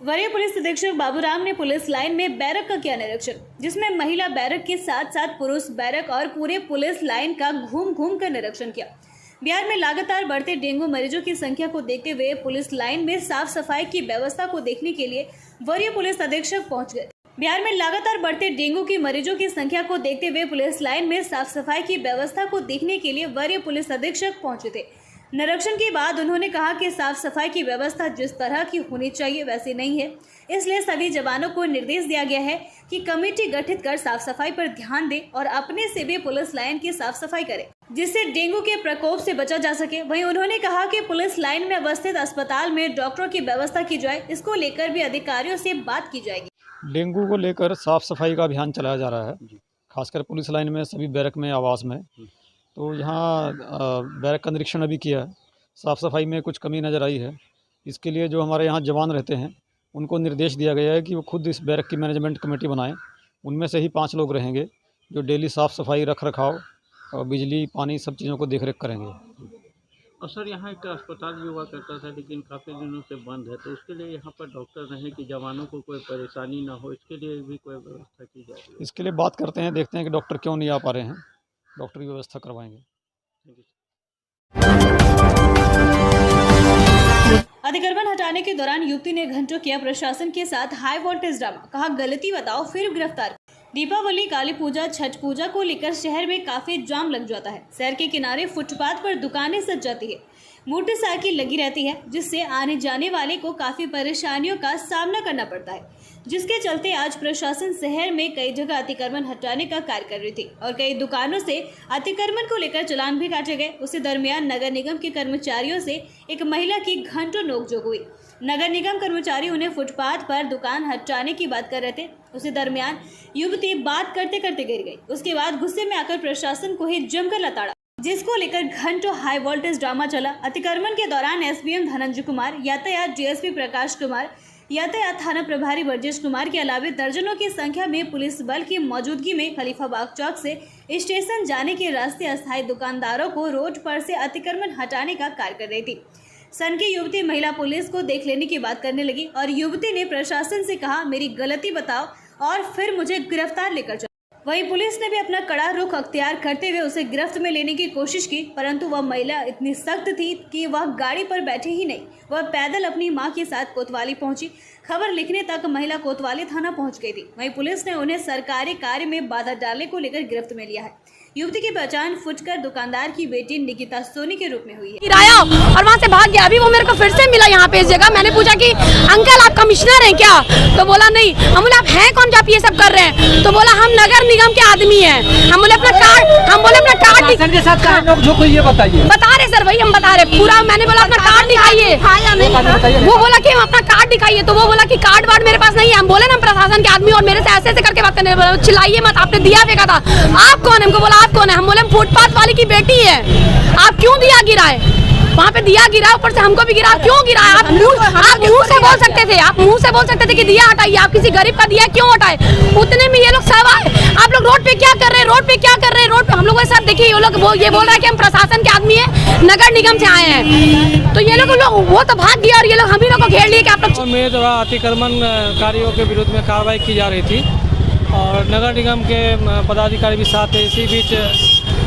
वरीय पुलिस अधीक्षक बाबूराम ने पुलिस लाइन में बैरक का किया निरीक्षण, जिसमें महिला बैरक के साथ साथ पुरुष बैरक और पूरे पुलिस लाइन का घूम घूम कर निरीक्षण किया। बिहार में लगातार बढ़ते डेंगू मरीजों की संख्या को देखते हुए पुलिस लाइन में साफ सफाई की व्यवस्था को देखने के लिए वरीय पुलिस अधीक्षक पहुंच गए। बिहार में लगातार बढ़ते डेंगू की मरीजों की संख्या को देखते हुए पुलिस लाइन में साफ सफाई की व्यवस्था को देखने के लिए वरीय पुलिस अधीक्षक पहुंचे थे। निरीक्षण के बाद उन्होंने कहा कि साफ सफाई की व्यवस्था जिस तरह की होनी चाहिए वैसी नहीं है, इसलिए सभी जवानों को निर्देश दिया गया है कि कमेटी गठित कर साफ सफाई पर ध्यान दें और अपने से भी पुलिस लाइन की साफ सफाई करें, जिससे डेंगू के प्रकोप से बचा जा सके। वहीं उन्होंने कहा कि पुलिस लाइन में अवस्थित अस्पताल में डॉक्टरों की व्यवस्था की जाए, इसको लेकर भी अधिकारियों से बात की जाएगी। डेंगू को लेकर साफ सफाई का अभियान चलाया जा रहा है, खासकर पुलिस लाइन में, सभी बैरक में, आवास में। तो यहाँ बैरक का निरीक्षण अभी किया है। साफ़ सफाई में कुछ कमी नज़र आई है। इसके लिए जो हमारे यहाँ जवान रहते हैं उनको निर्देश दिया गया है कि वो खुद इस बैरक की मैनेजमेंट कमेटी बनाएं। उनमें से ही 5 लोग रहेंगे जो डेली साफ़ सफाई, रख रखाव और बिजली, पानी, सब चीज़ों को देख रेख करेंगे। और सर, यहाँ एक अस्पताल भी हुआ करता था लेकिन काफ़ी दिनों से बंद है, तो उसके लिए यहाँ पर डॉक्टर रहें कि जवानों को कोई परेशानी ना हो, इसके लिए भी कोई व्यवस्था की जाए। इसके लिए बात करते हैं, देखते हैं कि डॉक्टर क्यों नहीं आ पा रहे हैं, डॉक्टर की व्यवस्था करवाएंगे। अतिक्रमण हटाने के दौरान युवती ने घंटों किया प्रशासन के साथ हाई वोल्टेज ड्रामा, कहा गलती बताओ फिर गिरफ्तार। दीपावली, काली पूजा, छठ पूजा को लेकर शहर में काफी जाम लग जाता है। शहर के किनारे फुटपाथ पर दुकानें सज जाती है, मोटरसाइकिल लगी रहती है, जिससे आने जाने वाले को काफी परेशानियों का सामना करना पड़ता है, जिसके चलते आज प्रशासन शहर में कई जगह अतिक्रमण हटाने का कार्य कर रही थी और कई दुकानों से अतिक्रमण को लेकर चालान भी काटे गए। उसी दरमियान नगर निगम के कर्मचारियों से एक महिला की घंटों नोकझोंक हुई। नगर निगम कर्मचारी उन्हें फुटपाथ पर दुकान हटाने की बात कर रहे थे। उसी दरमियान युवती बात करते करते गिर गई। उसके बाद गुस्से में आकर प्रशासन को ही जमकर लताड़ा, जिसको लेकर घंटों हाई वोल्टेज ड्रामा चला। अतिक्रमण के दौरान एसडीएम धनंजय कुमार, यातायात डीएसपी प्रकाश कुमार, यातायात थाना प्रभारी ब्रजेश कुमार के अलावा दर्जनों की संख्या में पुलिस बल की मौजूदगी में खलीफाबाग चौक से स्टेशन जाने के रास्ते अस्थायी दुकानदारों को रोड पर से अतिक्रमण हटाने का कार्य कर रही थी। सन की युवती महिला पुलिस को देख लेने की बात करने लगी और युवती ने प्रशासन से कहा, मेरी गलती बताओ और फिर मुझे गिरफ्तार लेकर चलो। वहीं पुलिस ने भी अपना कड़ा रुख अख्तियार करते हुए उसे गिरफ्त में लेने की कोशिश की, परंतु वह महिला इतनी सख्त थी कि वह गाड़ी पर बैठे ही नहीं, वह पैदल अपनी मां के साथ कोतवाली पहुंची। खबर लिखने तक महिला कोतवाली थाना पहुंच गई थी। वहीं पुलिस ने उन्हें सरकारी कार्य में बाधा डालने को लेकर गिरफ्त में लिया है। युवती की पहचान फुटकर दुकानदार की बेटी निकिता सोनी के रूप में हुई है। गिराया और वहाँ से भाग गया। अभी वो मेरे को फिर से मिला यहाँ पे इस जगह। मैंने पूछा कि अंकल आप कमिश्नर हैं क्या? तो बोला नहीं। हम बोले आप हैं कौन जो आप ये सब कर रहे हैं? तो बोला हम नगर निगम के आदमी हैं। हम बोले अपना कार्ड के साथ लोग जो कोई ये बताइए। बता रहे सर, वही हम बता रहे पूरा। मैंने बोला अपना कार्ड दिखाइए। वो बोला कि अपना कार्ड दिखाइए, तो वो बोला कि कार्ड वार्ड मेरे पास नहीं है। हम बोले ना प्रशासन के आदमी और मेरे से ऐसे करके बात करने, चिल्लाइए मत, आपने दिया फेंका था। आप कौन है? हमको बोला आप कौन है? हम बोले फुटपाथ वाली की बेटी है। आप क्यों दिया गिराए? वहाँ पे दिया गिरा, ऊपर से हमको भी गिरा। क्यों गिरा? आप मुंह से बोल सकते थे, आप मुंह से बोल सकते थे कि दिया हटाइए। आप किसी गरीब का दिया क्यों हटाए? उतने में ये लोग सब आए। आप लोग रोड पे क्या कर रहे हैं? रोड पे क्या कर रहे हैं? रोड पे हम लोगों के साथ देखिए, ये लोग ये बोल रहा है कि हम प्रशासन के आदमी है, नगर निगम से आए हैं। तो ये लोग वो तो भाग गया और ये लोग हम ही लोग को घेर लिए कि आप लोग। मेरे द्वारा अतिक्रमण कार्यों के विरुद्ध में कार्रवाई की जा रही थी और नगर निगम के पदाधिकारी भी साथ थे। इसी बीच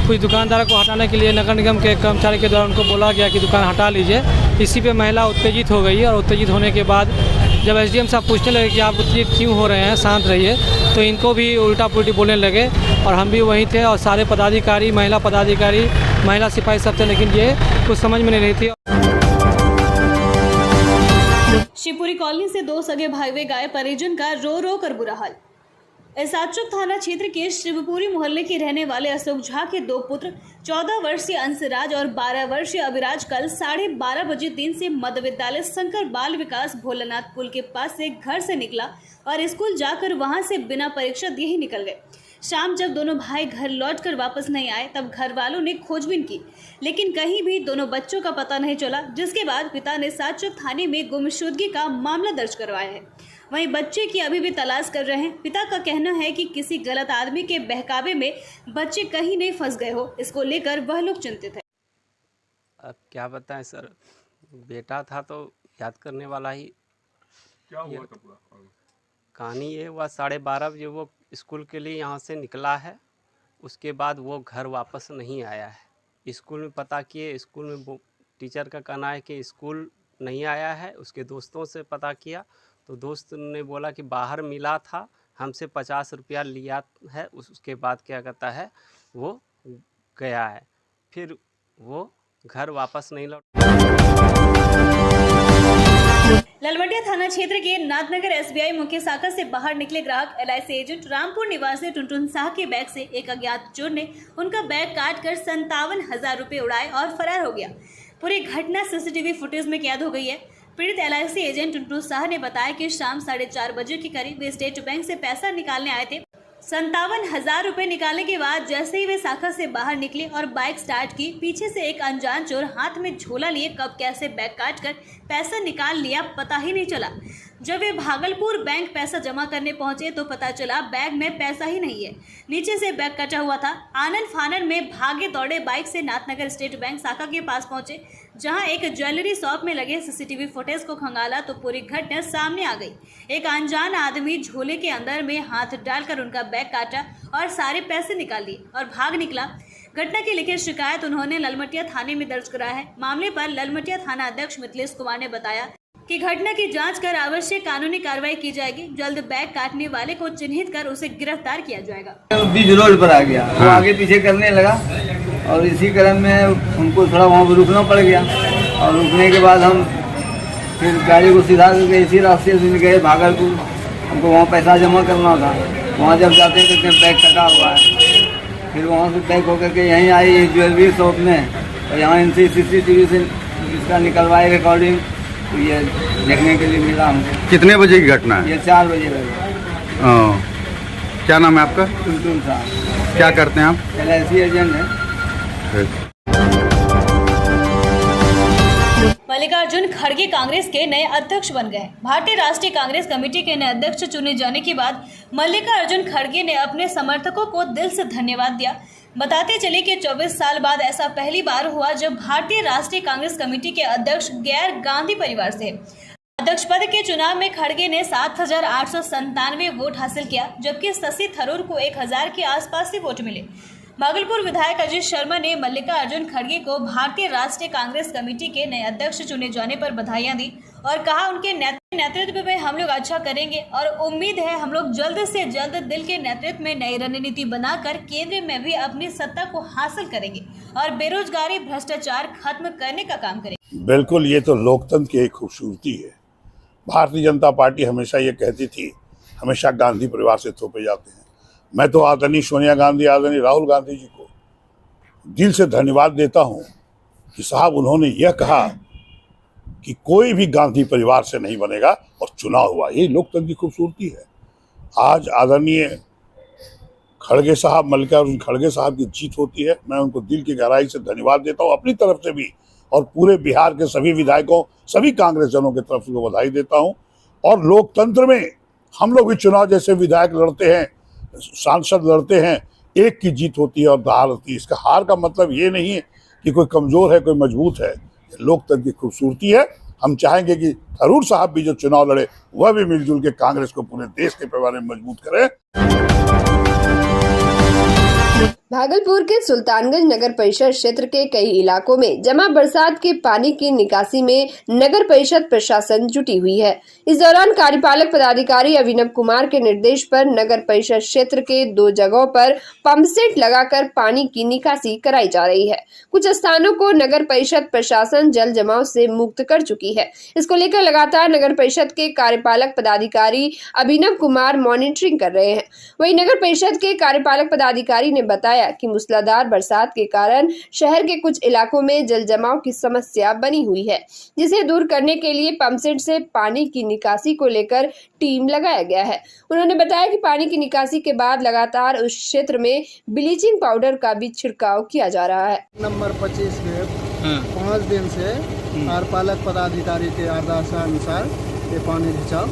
कुछ दुकानदारों को हटाने के लिए नगर निगम के कर्मचारी के द्वारा उनको बोला गया कि दुकान हटा लीजिए। इसी पे महिला उत्तेजित हो गई और उत्तेजित होने के बाद जब एसडीएम साहब पूछने लगे कि आप उत्तेजित क्यों हो रहे हैं, शांत रहिए, तो इनको भी उल्टा पुल्टी बोलने लगे और हम भी वहीं थे और सारे पदाधिकारी, महिला पदाधिकारी, महिला सिपाही सब थे, लेकिन ये कुछ समझ में नहीं रही थी। शिवपुरी कॉलोनी से 2 सगे भाई हुए गाय, परिजन का रो रो कर बुरा हाल। एसाचुक थाना क्षेत्र के शिवपुरी मोहल्ले के रहने वाले अशोक झा के 2 पुत्र 14 वर्षीय अंशराज और 12 वर्षीय अभिराज कल 12:30 बजे दिन से मध्य विद्यालय शंकर बाल विकास भोलानाथ पुल के पास से घर से निकला और स्कूल जाकर वहां से बिना परीक्षा दिए ही निकल गए। शाम जब दोनों भाई घर लौटकर वापस नहीं आए तब घर वालों ने खोजबीन की, लेकिन कहीं भी दोनों बच्चों का पता नहीं चला, जिसके बाद पिता ने साचुक थाने में गुमशुदगी का मामला दर्ज करवाया है। वहीं बच्चे की अभी भी तलाश कर रहे हैं। पिता का कहना है कि किसी गलत आदमी के बहकावे में बच्चे कहीं नहीं फंस गए हो, इसको लेकर वह लोग चिंतित है। अब क्या बताएं सर, बेटा था तो याद करने वाला ही क्या हुआ था पूरा? कहानी ये हुआ 12:30 बजे वो स्कूल के लिए यहाँ से निकला है। उसके बाद वो घर वापस नहीं आया है। स्कूल में पता किए, स्कूल में वो टीचर का कहना है कि स्कूल नहीं आया है। उसके दोस्तों से पता किया तो दोस्त ने बोला कि बाहर मिला था, हमसे 50 रुपया लिया है। उसके बाद क्या कहता है वो गया है, फिर वो घर वापस नहीं लौटा। ललवटिया थाना क्षेत्र के नाथनगर एसबीआई मुख्य शाखा से बाहर निकले ग्राहक एलआईसी एजेंट रामपुर निवासी टुनटुन शाह के बैग से एक अज्ञात चोर ने उनका बैग काटकर 57,000 रुपए उड़ाए और फरार हो गया। पूरी घटना सीसीटीवी फुटेज में कैद हो गई है। पीड़ित एलआईसी एजेंट टुनटुन शाह ने बताया कि शाम 4:30 बजे के करीब वे स्टेट बैंक से पैसा निकालने आए थे। 57,000 रुपए निकालने के बाद जैसे ही वे शाखा से बाहर निकले और बाइक स्टार्ट की, पीछे से एक अनजान चोर हाथ में झोला लिए कब कैसे बैग काटकर पैसा निकाल लिया पता ही नहीं चला। जब वे भागलपुर बैंक पैसा जमा करने पहुंचे तो पता चला बैग में पैसा ही नहीं है, नीचे से बैग कटा हुआ था। आनन फानन में भागे दौड़े बाइक से नाथनगर स्टेट बैंक शाखा के पास पहुंचे, जहां एक ज्वेलरी शॉप में लगे सीसीटीवी फुटेज को खंगाला तो पूरी घटना सामने आ गई। एक अनजान आदमी झोले के अंदर में हाथ डालकर उनका बैग काटा और सारे पैसे निकाल लिए और भाग निकला। घटना की लिखित शिकायत उन्होंने ललमटिया थाने में दर्ज कराया है। मामले पर ललमटिया थाना अध्यक्ष मिथिलेश कुमार ने बताया कि घटना की जांच कर आवश्यक कानूनी कार्रवाई की जाएगी। जल्द बैग काटने वाले को चिन्हित कर उसे गिरफ्तार किया जाएगा। बीच रोड पर आ गया, वो आगे पीछे करने लगा और इसी क्रम में हमको थोड़ा वहाँ पर रुकना पड़ गया और रुकने के बाद हम फिर गाड़ी को सीधा करके इसी रास्ते से गए भागलपुर। हमको वहाँ पैसा जमा करना था। वहाँ जब जाते हैं तो बैग कटा हुआ है। फिर वहाँ से बैग होकर के यहीं आई एक ज्वेलरी शॉप में और यहाँ इनसे सीसीटीवी से इसका निकलवाए रिकॉर्डिंग, तो ये देखने के लिए मिला हमको। कितने बजे की घटना है? ये 4 बजे लगे। क्या नाम है आपका? टुनटुन साहब। क्या करते हैं आप? एलआईसी एजेंट है। मल्लिकार्जुन खड़गे कांग्रेस के नए अध्यक्ष बन गए। भारतीय राष्ट्रीय कांग्रेस कमेटी के नए अध्यक्ष चुने जाने के बाद मल्लिकार्जुन खड़गे ने अपने समर्थकों को दिल से धन्यवाद दिया। बताते चले कि 24 साल बाद ऐसा पहली बार हुआ जब भारतीय राष्ट्रीय कांग्रेस कमेटी के अध्यक्ष गैर गांधी परिवार से। अध्यक्ष पद के चुनाव में खड़गे ने 7,897 वोट हासिल किया, जबकि शशि थरूर को 1,000 के आसपास ही वोट मिले। भागलपुर विधायक अजीत शर्मा ने मल्लिकार्जुन खड़गे को भारतीय राष्ट्रीय कांग्रेस कमेटी के नए अध्यक्ष चुने जाने पर बधाइयां दी और कहा उनके नेतृत्व में हम लोग अच्छा करेंगे और उम्मीद है हम लोग जल्द से जल्द दिल के नेतृत्व में नई रणनीति बनाकर केंद्र में भी अपनी सत्ता को हासिल करेंगे और बेरोजगारी भ्रष्टाचार खत्म करने का काम करेंगे। बिल्कुल, ये तो लोकतंत्र की एक खूबसूरती है। भारतीय जनता पार्टी हमेशा ये कहती थी, हमेशा गांधी परिवार से थोपे जाते हैं। मैं तो आदरणीय सोनिया गांधी, आदरणीय राहुल गांधी जी को दिल से धन्यवाद देता हूं कि साहब उन्होंने यह कहा कि कोई भी गांधी परिवार से नहीं बनेगा और चुनाव हुआ। ये लोकतंत्र की खूबसूरती है। आज आदरणीय खड़गे साहब, मल्लिकार्जुन खड़गे साहब की जीत होती है। मैं उनको दिल की गहराई से धन्यवाद देता हूँ अपनी तरफ से भी और पूरे बिहार के सभी विधायकों, सभी कांग्रेसजनों की तरफ से बधाई देता हूँ। और लोकतंत्र में हम लोग भी चुनाव जैसे विधायक लड़ते हैं, सांसद लड़ते हैं, एक की जीत होती है और हार होती है। इसका हार का मतलब ये नहीं है कि कोई कमजोर है, कोई मजबूत है। लोकतंत्र की खूबसूरती है। हम चाहेंगे कि थरूर साहब भी जो चुनाव लड़े वह भी मिलजुल के कांग्रेस को पूरे देश के पैमाने में मजबूत करें। भागलपुर के सुल्तानगंज नगर परिषद क्षेत्र के कई इलाकों में जमा बरसात के पानी की निकासी में नगर परिषद प्रशासन जुटी हुई है। इस दौरान कार्यपालक पदाधिकारी अभिनव कुमार के निर्देश पर नगर परिषद क्षेत्र के 2 जगहों पर पंप सेट लगाकर पानी की निकासी कराई जा रही है। कुछ स्थानों को नगर परिषद प्रशासन जल जमाव से मुक्त कर चुकी है। इसको लेकर लगातार नगर परिषद के कार्यपालक पदाधिकारी अभिनव कुमार मॉनिटरिंग कर रहे हैं। वहीं नगर परिषद के कार्यपालक पदाधिकारी ने बताया कि मूसलाधार बरसात के कारण शहर के कुछ इलाकों में जल जमाव की समस्या बनी हुई है, जिसे दूर करने के लिए पंपसेट से पानी की निकासी को लेकर टीम लगाया गया है। उन्होंने बताया कि पानी की निकासी के बाद लगातार उस क्षेत्र में ब्लीचिंग पाउडर का भी छिड़काव किया जा रहा है। नंबर 25 में 5 दिन से कार्यपालक पदाधिकारी के आदेशानुसार ये पानी रिचाव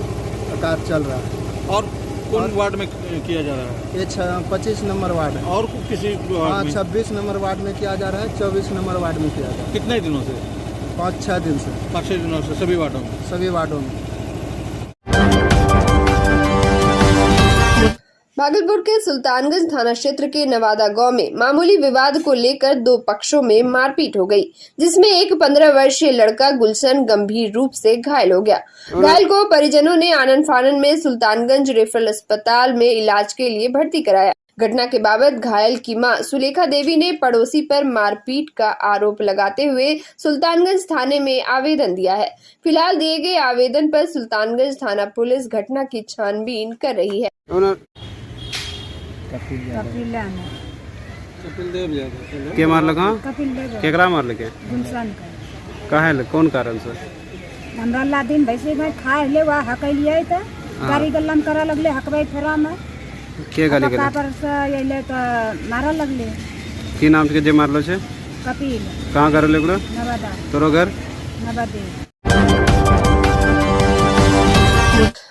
कार्य चल रहा है। और कौन वार्ड में किया जा रहा है? ये 25 नंबर वार्ड है। और किसी? हाँ, 26 नंबर वार्ड में किया जा रहा है, 24 नंबर वार्ड में किया जा रहा है। कितने दिनों से? 5-6 दिन से। 5-6 दिनों से सभी वार्डों में? सभी वार्डों में। भागलपुर के सुल्तानगंज थाना क्षेत्र के नवादा गांव में मामूली विवाद को लेकर दो पक्षों में मारपीट हो गई, जिसमें एक 15 वर्षीय लड़का गुलशन गंभीर रूप से घायल हो गया। घायल को परिजनों ने आनन फानन में सुल्तानगंज रेफरल अस्पताल में इलाज के लिए भर्ती कराया। घटना के बाबत घायल की मां सुलेखा देवी ने पड़ोसी पर मारपीट का आरोप लगाते हुए सुल्तानगंज थाने में आवेदन दिया है। फिलहाल दिए गए आवेदन पर सुल्तानगंज थाना पुलिस घटना की छानबीन कर रही है। के मार लगा केकरा मार लगे काहे कौन कारण से हमरा ला दिन वैसे भाई खाए ले वा हकलिए त गाड़ी गल्ला में करा लगले हकबे फेरा में के गाली गल्ला पर से येले त मारा लगले की नाम के जे मारलो छे कपिल कहां घर ले गुरो नवादा तोरो घर नवादा।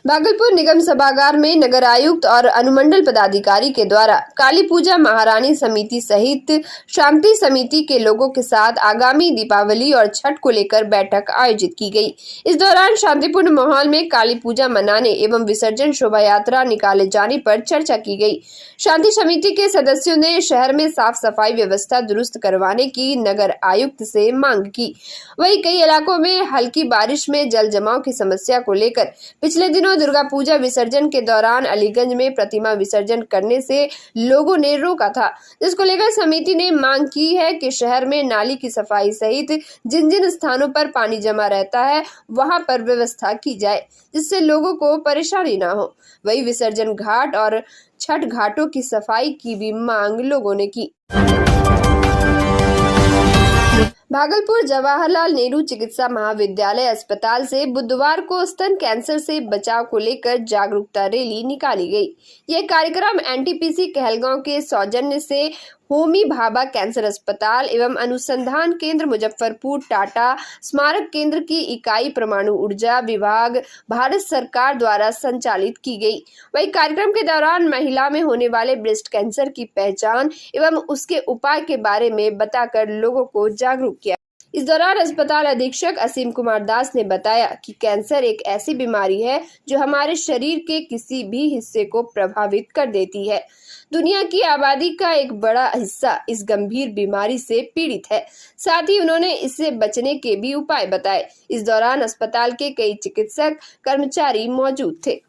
भागलपुर निगम सभागार में नगर आयुक्त और अनुमंडल पदाधिकारी के द्वारा काली पूजा महारानी समिति सहित शांति समिति के लोगों के साथ आगामी दीपावली और छठ को लेकर बैठक आयोजित की गई। इस दौरान शांतिपूर्ण माहौल में काली पूजा मनाने एवं विसर्जन शोभा यात्रा निकाले जाने पर चर्चा की गई। शांति समिति के सदस्यों ने शहर में साफ सफाई व्यवस्था दुरुस्त करवाने की नगर आयुक्त से मांग की। वहीं कई इलाकों में हल्की बारिश में जल जमाव की समस्या को लेकर पिछले दिनों दुर्गा पूजा विसर्जन के दौरान अलीगंज में प्रतिमा विसर्जन करने से लोगों ने रोका था, जिसको लेकर समिति ने मांग की है कि शहर में नाली की सफाई सहित जिन जिन स्थानों पर पानी जमा रहता है वहां पर व्यवस्था की जाए, जिससे लोगों को परेशानी ना हो। वही विसर्जन घाट और छठ घाटों की सफाई की भी मांग लोगों ने की। भागलपुर जवाहरलाल नेहरू चिकित्सा महाविद्यालय अस्पताल से बुधवार को स्तन कैंसर से बचाव को लेकर जागरूकता रैली निकाली गई। यह कार्यक्रम एनटीपीसी कहलगांव के सौजन्य से होमी भाभा कैंसर अस्पताल एवं अनुसंधान केंद्र मुजफ्फरपुर टाटा स्मारक केंद्र की इकाई परमाणु ऊर्जा विभाग भारत सरकार द्वारा संचालित की गई। वही कार्यक्रम के दौरान महिला में होने वाले ब्रेस्ट कैंसर की पहचान एवं उसके उपाय के बारे में बताकर लोगों को जागरूक किया। इस दौरान अस्पताल अधीक्षक असीम कुमार दास ने बताया कि कैंसर एक ऐसी बीमारी है जो हमारे शरीर के किसी भी हिस्से को प्रभावित कर देती है। दुनिया की आबादी का एक बड़ा हिस्सा इस गंभीर बीमारी से पीड़ित है। साथ ही उन्होंने इससे बचने के भी उपाय बताए। इस दौरान अस्पताल के कई चिकित्सक कर्मचारी मौजूद थे।